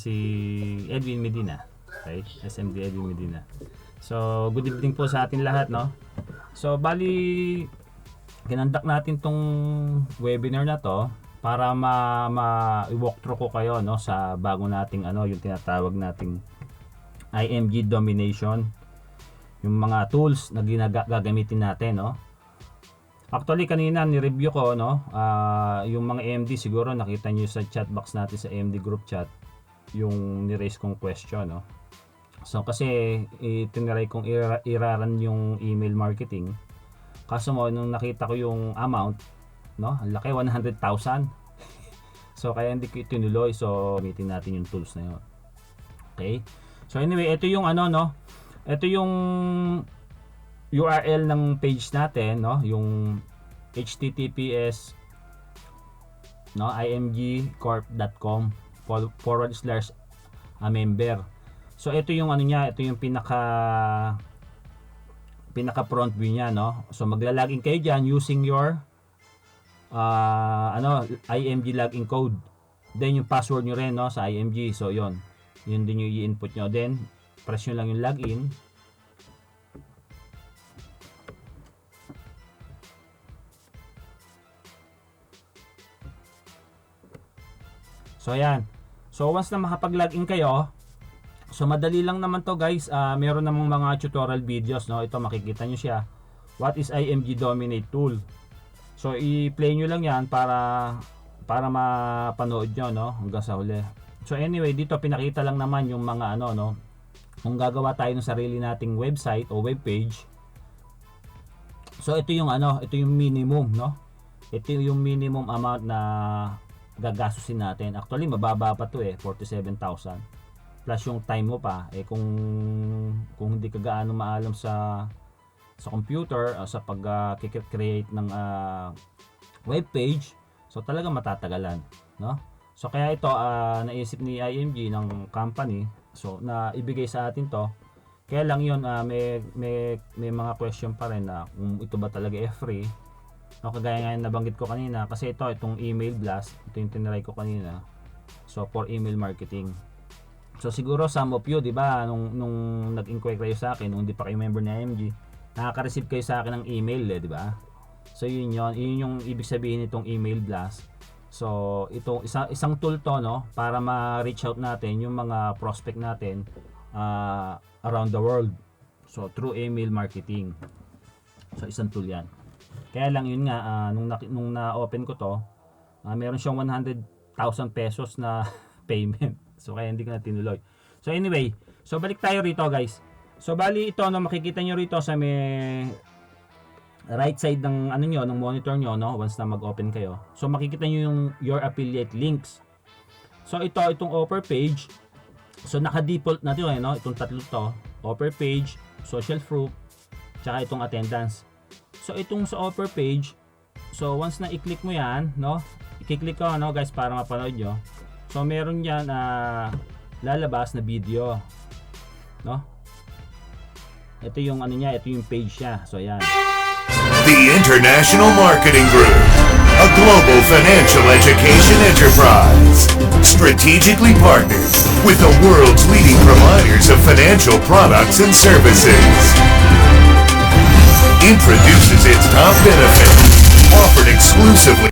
si Edwin Medina. Okay, SMD Edwin Medina. So, good evening po sa atin lahat, no? So, bali, kinandak natin tong webinar na to para i-walkthrough ko kayo, no, sa bago nating yung tinatawag nating IMG domination, yung mga tools na gagamitin natin, no. Actually, kanina ni-review ko, no, yung mga AMD, siguro nakita niyo sa chat box natin sa AMD group chat yung ni-raise kong question, no. So kasi itiniray kong iraran yung email marketing. Kaso mo nung nakita ko yung amount, no, ang laki, 100,000. So kaya hindi ko itinuloy. So gamitin natin yung tools na yun. Okay? So anyway, ito yung no. Ito yung URL ng page natin, no, yung https no imgcorp.com/member. So ito yung niya, ito yung pinaka front view niya, no. So magla-login kayo diyan using your IMG login code. Then yung password nyo rin, no, sa IMG. So yun din yung i-input nyo. Then press nyo lang yung login. So ayan. So once na makapag-login kayo, so madali lang naman to guys. Meron namang mga tutorial videos, no. Ito makikita nyo siya. What is IMG Dominate tool? So i-play nyo lang yan para mapanood nyo, no, hanggang sa huli. So anyway, dito pinakita lang naman yung mga no, kung gagawa tayo ng sarili nating website o webpage. So ito yung ito yung minimum, no. Ito yung minimum amount na gagastusin natin. Actually mababa pa to 47,000. Plus yung time mo pa kung hindi ka gaano maalam sa computer sa pag-create ng web page, so talagang matatagalan, no. So kaya ito naisip ni IMG ng company, so na ibigay sa atin to. Kaya lang yun, may mga question pa rin na kung ito ba talaga free, no, kagaya nga nabanggit ko kanina, kasi itong email blast, ito yung tinry ko kanina, so for email marketing. So siguro some of you, di ba, nung nag-inquire kayo sa akin, nung hindi pa kayo member ni IMG, nakaka-receive kayo sa akin ng email, di ba? So yun yung ibig sabihin nitong email blast. So ito isang tool to, no, para ma-reach out natin yung mga prospect natin around the world. So through email marketing. So isang tool 'yan. Kaya lang yun nga, nung na-open ko to, meron siyang 100,000 pesos na payment. So kaya hindi ko na tinuloy. So anyway, so balik tayo rito guys. So bali ito, no, makikita nyo rito sa may right side ng ng monitor nyo, no, once na mag-open kayo. So makikita nyo yung your affiliate links. So itong offer page. So naka-default na 'to, no, itong tatlo to, offer page, social proof, tsaka itong attendance. So itong sa offer page, so once na i-click mo 'yan, no, i-click ko, no, guys, para mapanood nyo. So meron yan lalabas na video, no. Ito yung ito yung page niya. So ayan. The International Marketing Group, a global financial education enterprise, strategically partnered with the world's leading providers of financial products and services, introduces its top benefits offered exclusively.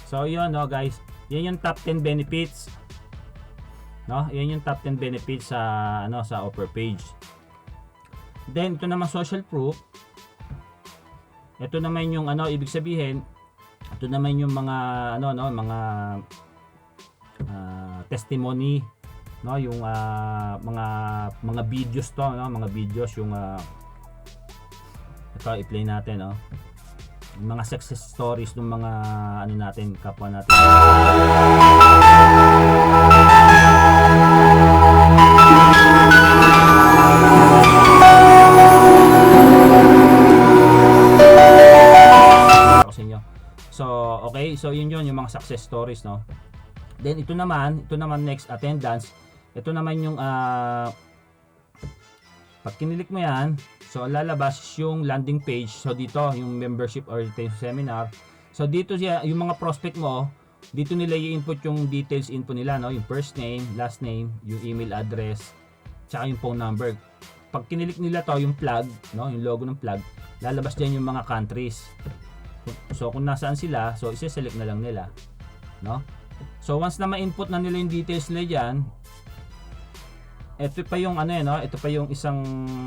So yun, no, guys, yan yung top 10 benefits, no, yan yung top 10 benefits sa sa offer page. Then ito naman social proof. Ito naman yung ibig sabihin, ito naman yung mga mga testimony, no, yung mga videos to, no, mga videos yung ito i-play natin, no, yung mga success stories ng mga natin, kapwa natin. So okay, so yun yung mga success stories, no. Then ito naman next, attendance. Ito naman yung pag kinilik mo yan, so lalabas yung landing page. So dito yung membership or seminar. So dito yung mga prospect mo, dito nila i-input yung details info nila, no? Yung first name, last name, yung email address, tsaka yung phone number. Pag kinilik nila to, yung flag, no? Yung logo ng flag, lalabas diyan yung mga countries. So kung nasaan sila, so i-select na lang nila, no? So once na ma-input na nila yung details nila diyan, ito pa yung ano no? Ito pa yung isang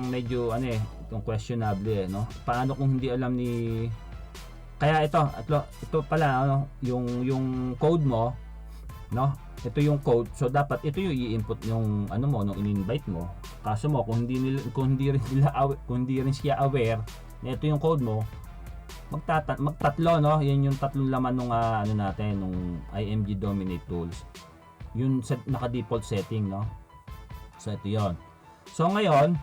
medyo itong questionable no? Paano kung hindi alam ni kaya ito pala yung code mo, no? Ito yung code. So dapat ito yung i-input yung mo nung in-invite mo. Kaso mo kung hindi rin siya aware na ito yung code mo, magtatlo, no? Yan yung tatlong laman nung natin nung IMG Dominate Tools. Yun naka-default setting, no? So ito 'yon. So ngayon,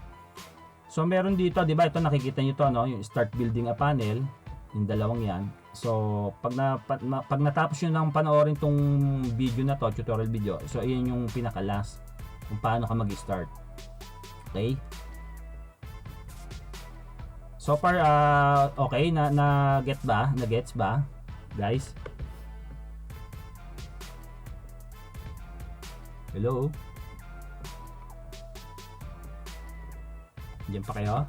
meron dito, 'di ba? Ito nakikita niyo to, no? Yung start building a panel, yung dalawang 'yan. So pag natapos niyo nang panoorin tong video na to, tutorial video. So ayan yung pinaka-last kung paano ka mag-start. Okay? So far okay na gets ba, guys? Hello? Diyan pa kayo?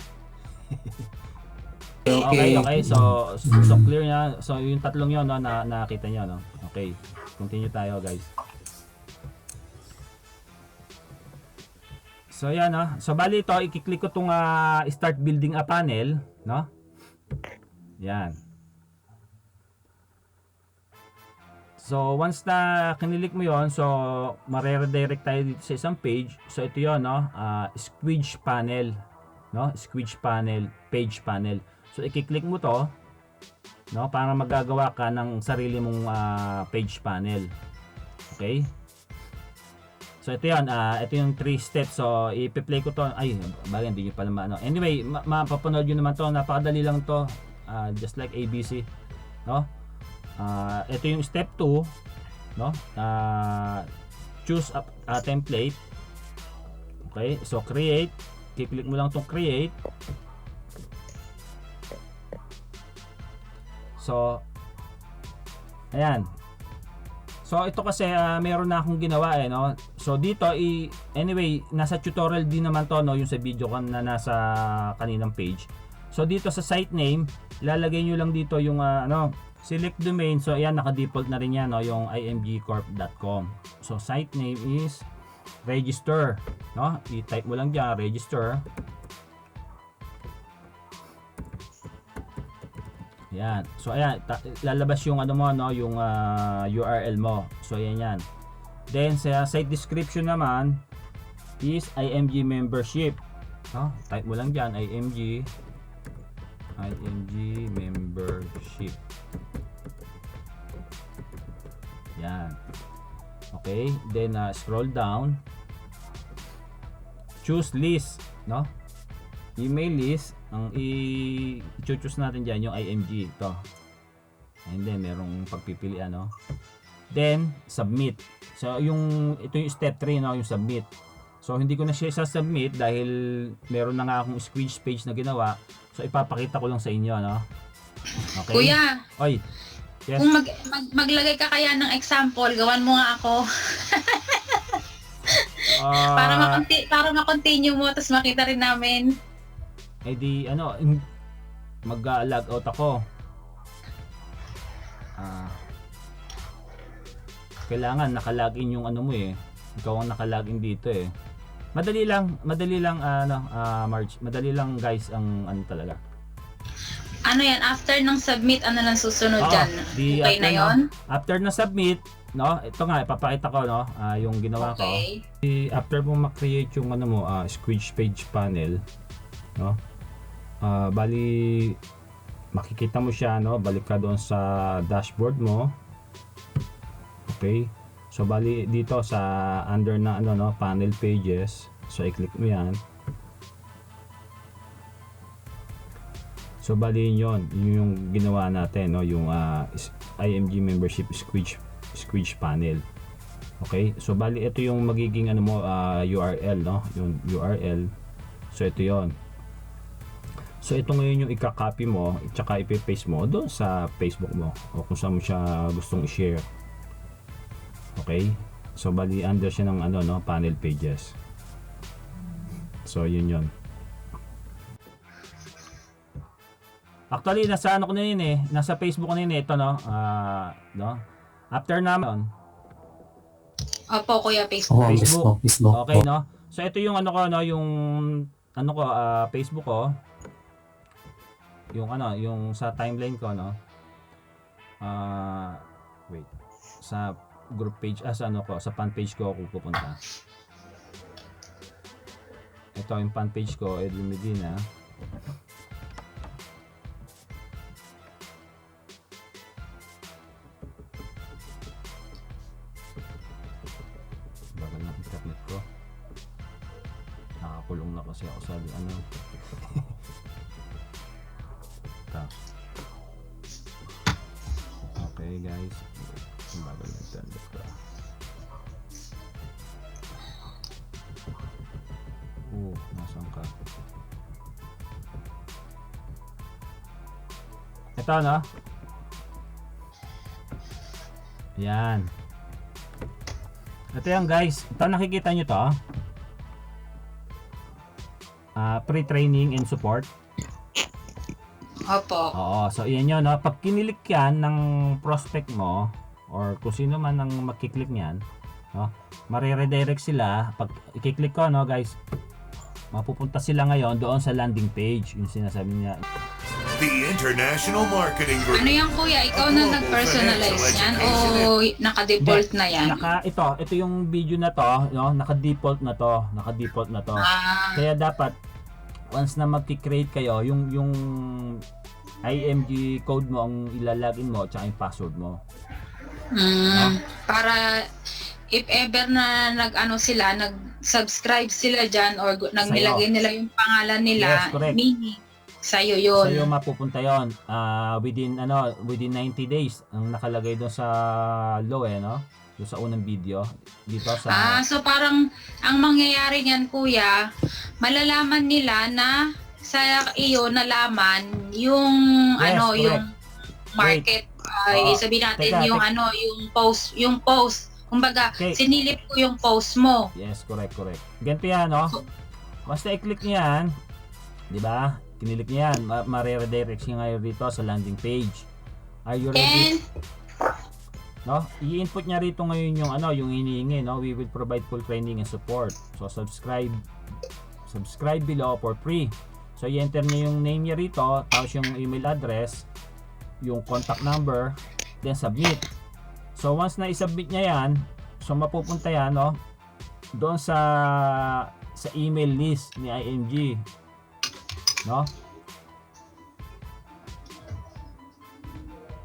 Okay. So clear na. So yung tatlong 'yon, no, na nakita niyo, no. Okay. Continue tayo, guys. So yan, no. So bali ito, i-click ko tong start building a panel, no? Yan. So once na kinilik mo 'yon, so mare-redirect tayo dito sa isang page. So ito 'yon, no. Squidge panel, no? Squidge panel, page panel. So i-click mo 'to, no, para magagawa ka ng sarili mong page panel. Okay? So ito 'yan, ito yung 3 steps. So i-play ko 'to. Ay, bagay hindi niyo pala maano. Anyway, mapapanood niyo naman 'to. Napakadali lang 'to. Just like ABC, no? Ito yung step 2, no? Choose a template. Okay? So create. I-click mo lang 'tong create. So ayan. So ito kasi meron na akong ginawa no. So dito anyway, nasa tutorial din naman 'to, no, yung sa video ko na nasa kaninang page. So dito sa site name, ilalagay niyo lang dito yung select domain. So ayan, naka-default na rin yan, no, yung imgcorp.com. So site name is register, no? I-type mo lang diyan register. Yan. So ayan, lalabas yung mo, no, yung URL mo. So ayan yan. Then sa site description naman is IMG membership. No? Type mo lang diyan IMG membership. Yan. Okay, then scroll down. Choose list, no? Email list. Ang i-choose natin diyan yung IMG ito. And then merong pagpipilian, no? Then submit. So ito yung step 3, no, yung submit. So hindi ko na siya sa-submit dahil meron na nga akong squidge page na ginawa. So ipapakita ko lang sa inyo, no? Okay. Kuya, Oy. Yes. kung maglagay ka kaya ng example, gawan mo nga ako. Para ma-continue mo tapos makita rin namin. Eh di mag-log out ako. Kailangan naka-login yung mo eh. Ikaw ang naka-login dito eh. Madali lang Marge. Madali lang guys ang talaga. Ano yan, after ng submit, ano lang susunod dyan? Okay na yun? After na submit, no, ito nga ipapakita ko, no, yung ginawa ko. After mo ma-create yung squidge page panel, no, bali makikita mo siya, no, balik ka doon sa dashboard mo. Okay, so bali dito sa under na panel pages, so i-click mo yan. So bali yun yung ginawa natin, no, yung IMG membership squidge panel. Okay, so bali ito yung magiging URL, no, yung URL. So ito yon. So ito ngayon yung ika-copy mo at saka ipe-paste mo doon sa Facebook mo o kung saan mo siya gustong i-share. Okay? So bali under siya ng ano no, panel pages. So yun. Actually nasa ano ko na yun eh, nasa Facebook ko na yun eh, ito no. No. After naman Opo, Kuya, Facebook. Facebook. Okay no. So ito yung ano ko no, yung ano ko Facebook ko. Yung ano, yung sa timeline ko no. Wait. Sa group page sa ano ko, sa fan page ko ako pupunta. Ito yung fan page ko, Edwin Medina. Bagal na internet ko. Nakakulong na kasi ako sa ano. Ito. Okay guys. Bagal na internet ko. Nasaan ka? Ito no? Yan. Ito yan guys. Ito nakikita nyo to. Pre-training and support. Opo. Oo. So yan yun no? Pag kinilik yan ng prospect mo or kung sino man ang makiklik niyan, no? Mare-redirect sila. Pag i-click ko no guys, mapupunta sila ngayon doon sa landing page. Yung sinasabi niya. The International Marketing Group. Ano yan, Kuya? Ikaw na nag-personalize yan o naka-default na yan? Ito yung video na to, no? Naka-default na to. Kaya dapat once na magki-create kayo, yung IMG code mo ang ilalagin mo at yung password mo. Para if ever na nag-subscribe sila dyan or nilagay nila yung pangalan nila, yes, meaning sa'yo yun. Sa'yo mapupunta yun. Within 90 days ang nakalagay doon sa low no? Doon sa unang video dito sa so parang ang mangyayari niyan, Kuya, malalaman nila na sa iyo nalaman yung yes, yung market sabihin natin yung post kumbaga sinilip ko yung post mo. Yes, correct. Ganito yan no. Basta i-click niyo yan, di ba? Kinilik niya yan, mare-redirect siya ngayon dito sa landing page. Are you ready? No? I-input niya rito ngayon yung yung hinihingi, no? We will provide full training and support. So subscribe below for free. So i-enter niya yung name niya rito, tapos yung email address, yung contact number, then submit. So once na i-submit niya yan, so mapupunta yan, no? Doon sa email list ni IMG. No?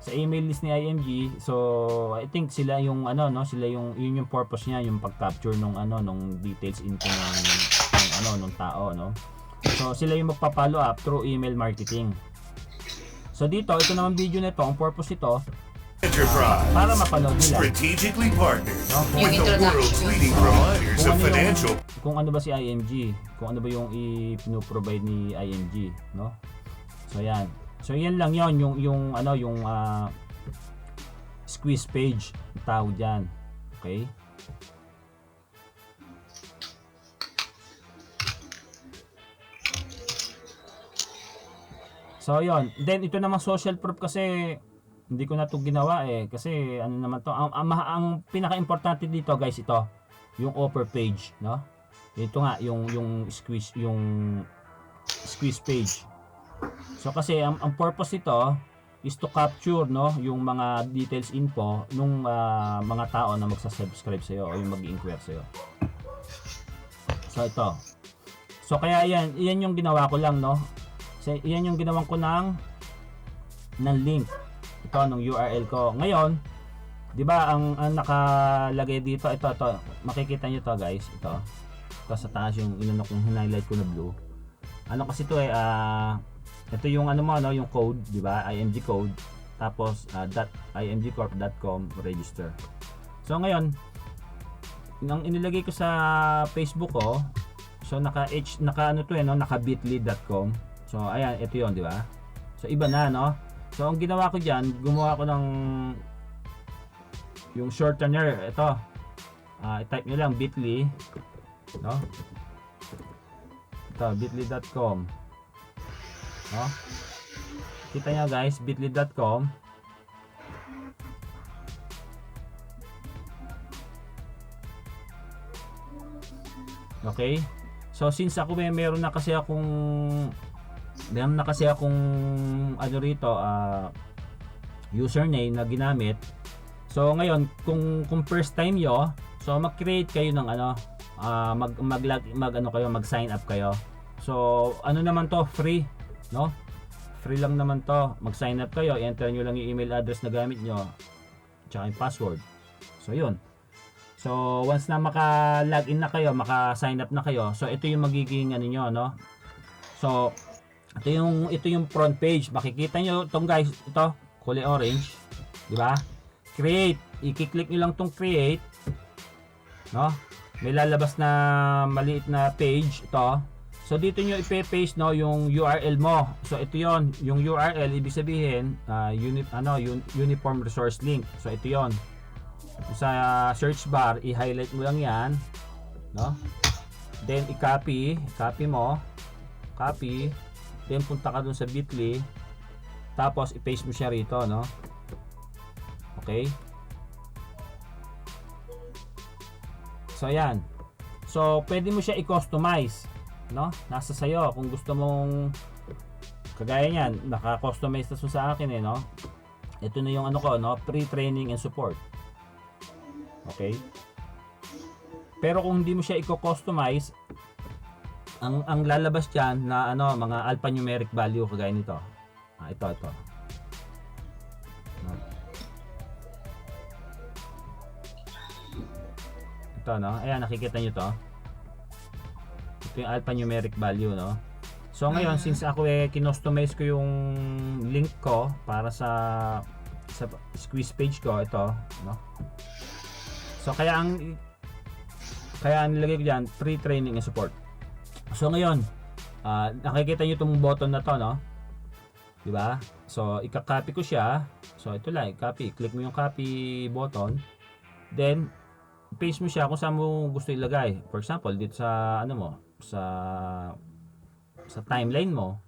Sa email list ni IMG, so I think sila yung sila yung yun yung purpose niya, yung pag-capture nung details into ng tao, no? So sila yung magpa-follow up through email marketing. So ito naman video nito, ang purpose ito Enterprise. Para mapanood nila. Strategically partnered Yung with the world's leading providers of financial. Kung ano ba si IMG, kung ano ba yung i-provide ni IMG, no? So yan. So yan lang yon yung squeeze page tawag diyan. Okay? So yon. Then ito naman social proof kasi hindi ko na ito ginawa kasi naman to ang pinaka-importante dito guys ito yung offer page, no? Ito nga yung squeeze page. So kasi ang purpose ito is to capture, no, yung mga details info nung mga tao na magsa-subscribe sa iyo o yung mag-inquire sa iyo. So ito. So kaya yan yung ginawa ko lang, no? So yan yung ginawan ko ng link. Ito nung URL ko. Ngayon, 'di ba ang nakalagay dito ito makikita niyo to guys, ito sa taas yung highlight ko na blue. Ano kasi ito ito yung yung code, 'di ba? IMG code. Tapos .imgcorp.com register. So ngayon, nang inilagay ko sa Facebook ko, so naka bit.ly.com. So ayan, ito 'yon, 'di ba? So iba na, no? So ang ginawa ko diyan, gumawa ko ng yung shortener, ito i-type nyo lang bit.ly, no? Ito, bit.ly.com, no? Kita nyo guys, bit.ly.com. Okay? So since ako meron na kasi akong ano rito, username na ginamit. So ngayon, kung first time yo, so mag-create kayo ng ano, mag-sign up kayo. So ano naman to, free, no? Free lang naman to. Mag-sign up kayo, enter nyo lang yung email address na gamit nyo, tsaka yung password. So yun. So once na maka-login na kayo, maka-sign up na kayo, so ito yung magiging ano nyo, no? So ito yung front page. Makikita nyo itong guys, ito kulay orange, di ba? Create, i-click nyo lang tong create, no? May lalabas na maliit na page ito. So dito nyo ipe-paste, no, yung URL mo. So ito yon, yung URL ibig sabihin uniform resource link. So ito yon. Sa search bar, i-highlight mo lang yan, no? Then i-copy mo, copy, then punta ka dun sa bit.ly, tapos i-paste mo siya rito, no? Okay? So ayan. So pwede mo siya i-customize, no? Nasa sayo kung gusto mong kagaya niyan, naka-customize na sa akin no? Ito na yung ano ko, no? Pre-training and support. Okay? Pero kung hindi mo siya i-customize, ang lalabas diyan na ano, mga alphanumeric value kagaya nito. Ito. Ito, no? Ayan, nakikita nyo to. Ito yung alphanumeric value, no? So ngayon, since ako kinostomize ko yung link ko para sa squeeze page ko, ito, no? So kaya nilagay ko diyan pre-training and support. So ngayon, nakikita niyo itong button na to, no? 'Di ba? So ika-copy ko siya. So ito lang, copy. Click mo yung copy button. Then paste mo siya kung saan mo gusto ilagay. For example, dito sa ano mo, sa timeline mo,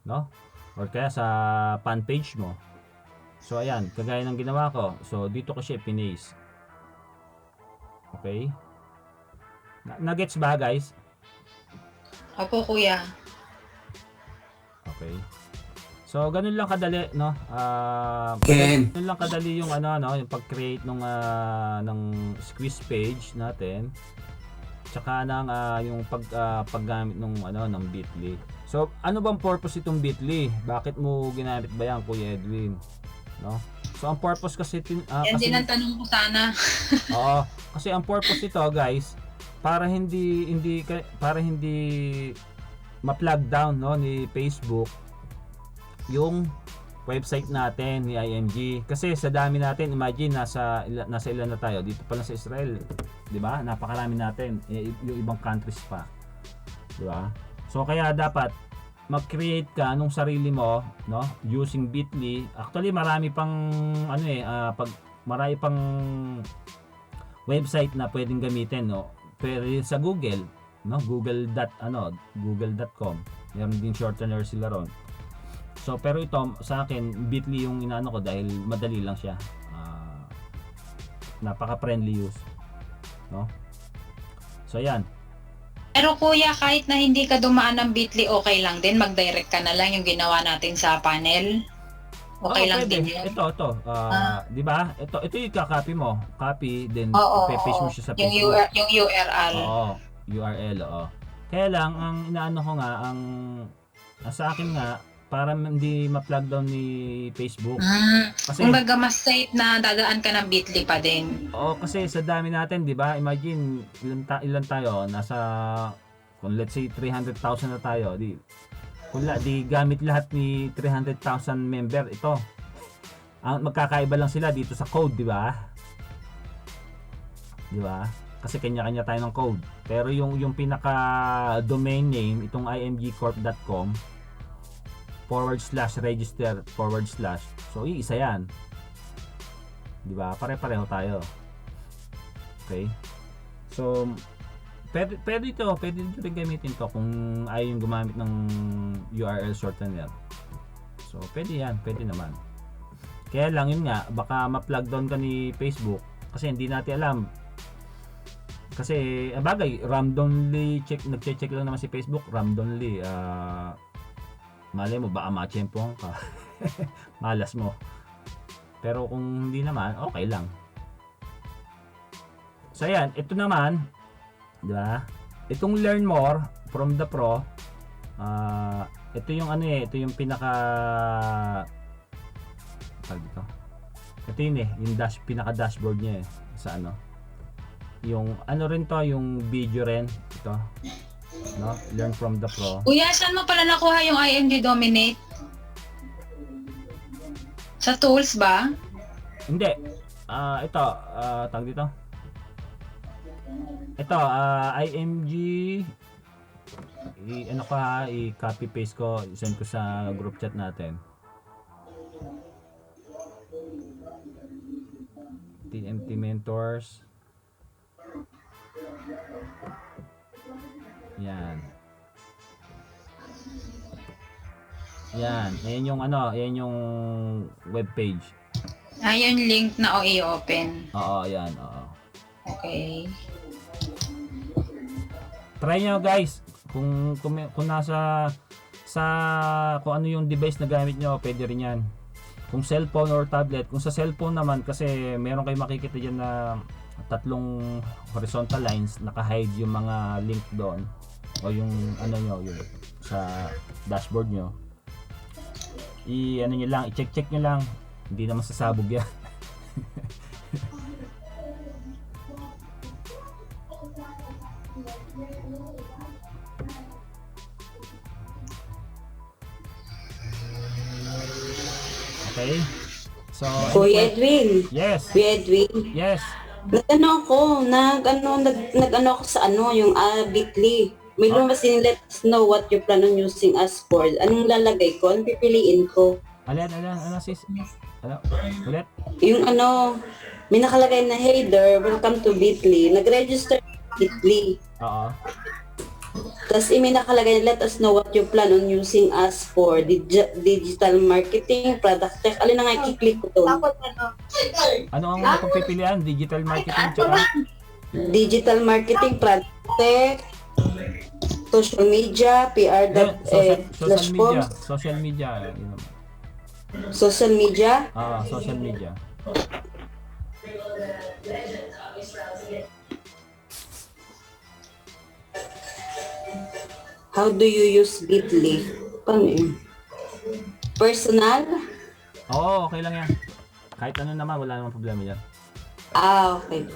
no? Or kaya sa fan page mo. So ayan, kagaya ng ginawa ko. So dito ko siya pinaste. Okay? Nagets ba guys? Opo kuya. Okay. So ganun lang kadali, no? Ganun lang kadali yung ano, no, yung pag-create ng squeeze page natin. Tsaka ng yung paggamit ng ano ng bit.ly. So ano bang purpose itong bit.ly? Bakit mo ginamit ba yan, Kuya Edwin? No? So ang purpose kasi Yan din ang tanong ko sana. Oo, kasi ang purpose nito, guys, para hindi ma-plug down, no, ni Facebook yung website natin ni IMG. Kasi sa dami natin, imagine nasa ilan na tayo dito pa lang sa Israel, 'di ba? Napakarami natin, yung ibang countries pa, 'di ba? So kaya dapat mag-create ka nung sarili mo, no, using bit.ly. Actually marami pang marami pang website na pwedeng gamitin, no. Pero sa Google, no, google.com. Meron din shortener sila ron. So pero ito sa akin, bit.ly yung inaano ko dahil madali lang siya. Napaka-friendly use, no. So yan. Pero kuya, kahit na hindi ka dumaan ng bit.ly, okay lang din. Mag-direct ka na lang yung ginawa natin sa panel. Okay lang pwede. din yun. Ito. Di ba? Ito yung i-copy mo. Copy, then i-paste mo siya sa Facebook. Yung URL. Oo, URL, oo. Kaya lang, ang inaano ko nga, sa akin nga, para hindi ma-plug down ni Facebook. Kasi, kumbaga mas safe na dadaan ka ng bit.ly pa din. Oo, kasi sa dami natin, di ba? Imagine, ilan tayo, nasa, kung let's say 300,000 na tayo, di gamit lahat ni 300,000 member ito. Ang magkakaiba lang sila dito sa code, di ba? Di ba? Kasi kanya-kanya tayo ng code. Pero yung pinaka domain name, itong imgcorp.com /register /. So, isa yan. Di ba? Pare-pareho tayo. Okay? So, pwede ito rin gamitin to kung ayaw yung gumamit ng URL shortener. So, pwede naman. Kaya lang yun nga, baka ma-plug down ka ni Facebook kasi hindi natin alam. Kasi, bagay, randomly nagche-check lang naman si Facebook, randomly. Malay mo, baka ma-tsempohan ka. Malas mo. Pero kung hindi naman, okay lang. So, ayan, ito naman, di ba? Itong learn more from the pro, ito yung ito yung pinaka dito. Ito yun yung pinaka dashboard niya sa yung rin to, yung video rin ito, no? Learn from the pro. Kuya, saan mo pala nakuha yung IMG Dominate? Sa tools ba? Hindi. Ito, tawag dito. Ito, IMG i-copy paste ko, send ko sa group chat natin. TMT Mentors. Yan. Ayan yung ayan yung web page. Yung link na i-open. Oo, yan, oo. Okay. Try nyo guys. Kung nasa kung ano yung device na gamit nyo, pwede rin yan. Kung cellphone or tablet, kung sa cellphone naman, kasi meron kayo makikita dyan na tatlong horizontal lines, naka-hide yung mga link doon o yung nyo, yung sa dashboard nyo. Nyo lang, i-check nyo lang. Hindi naman sasabog yan. Okay. So, Kuya Edwin. yes. Kuya Edwin. Yes. Nag-ano ako sa yung Bitly. May lumabas din, let us know what you plan on using us for. Anong lalagay ko? Anong pipiliin ko? Ano sis? Ulit? Yung may nakalagay na header, welcome to Bitly. Nag-register Bitly. Oo. Tapos may nakalagay, let us know what you plan on using us for. Digital marketing, product tech. Alin na nga i-click ko to? Ano ang itong pipilian? Digital marketing tsaka? Digital marketing, product tech, social media, PR, platforms, Social media. Yun. social media. Social media. How do you use Bitly? Paano yun? Personal? Oo, okay lang yan. Kahit ano naman, wala namang problema yan. Okay.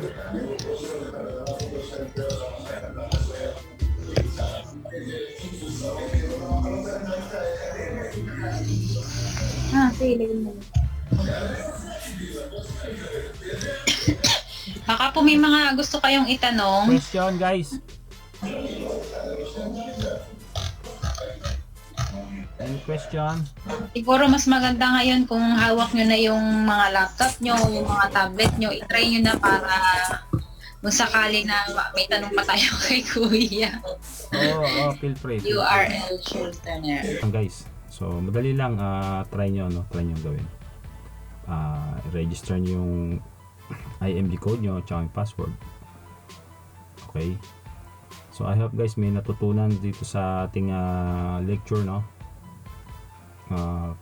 Sige, mo. Baka po may mga gusto kayong itanong. Question guys. Any question? Siguro mas maganda ngayon kung hawak nyo na yung mga laptop nyo, yung mga tablet nyo, itry nyo na para kung sakali na may tanong pa tayo kay Kuya. Feel free. URL shortener. Guys, so madali lang, try nyo gawin. Register nyo yung IMG code nyo at yung password. Okay? So I hope guys may natutunan dito sa ating lecture, no?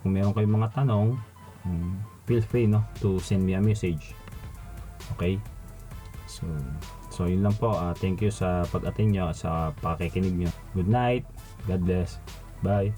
Kung meron kayong mga tanong, feel free to send me a message. Okay? So yun lang po. Thank you sa pag-attend nyo at sa pakikinig nyo. Good night. God bless. Bye.